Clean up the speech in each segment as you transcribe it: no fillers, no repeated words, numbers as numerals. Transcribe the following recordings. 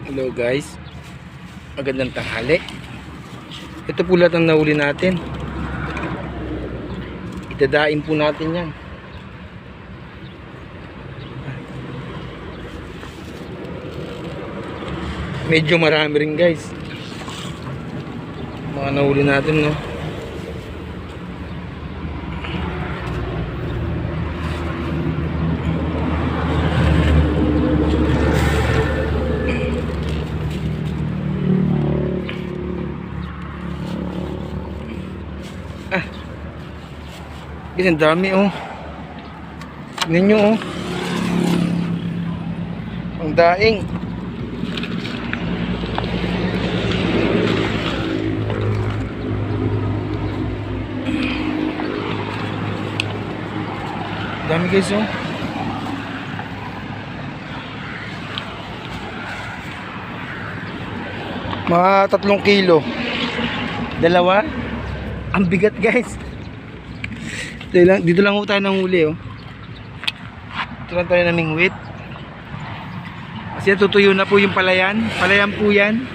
Hello guys, magandang tanghali. Ito po lahat ang nahuli natin. Idadain po natin yan. Medyo marami rin guys mga nahuli natin, no. Guys, ang dami, oh. Tignan nyo, oh. Ang daing. Dami guys, oh. Mga 3 kilo. Dalawa. Ang bigat guys. Dito lang tayo nang huli, oh. Dito lang tayo namingwit. Kasi natutuyo na po yung palayan. Palayan po yan.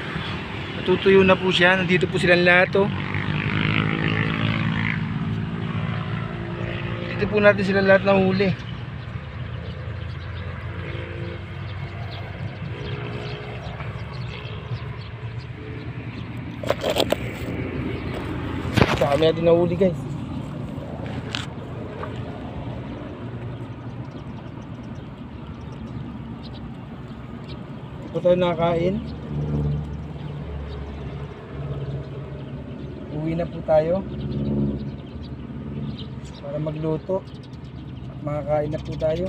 Natutuyo na po siya. Nandito po silang lahat, oh. Dito po natin silang lahat nang huli. Kami natin nahuli guys. Ito tayo nakakain. Uwi na po tayo para magluto at makakain na po tayo.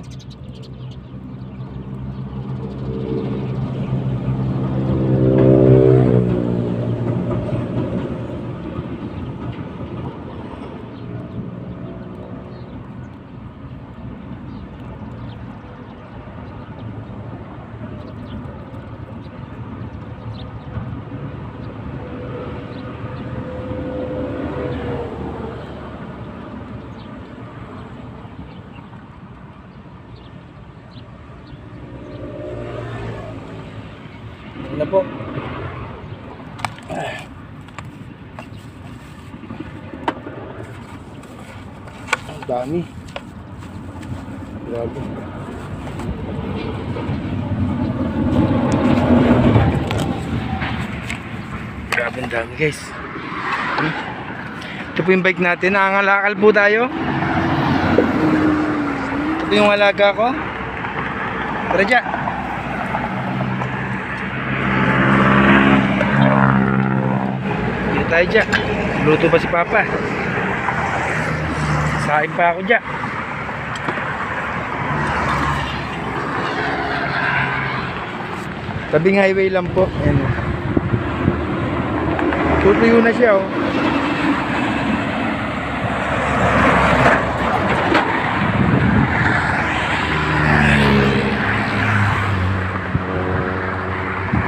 Na po. Ang dami. Grabe. Grabe ang dami guys. Ito po yung bike natin. Nangangalakal po tayo. Ito po yung alaga ko. Tara dyan. Tayo dyan. Luto pa si Papa. Saing pa ako dyan. Tabing highway lang po. Ayan. Tutuyo na siya, oh.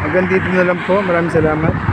Hanggang dito na lang po. Maraming salamat.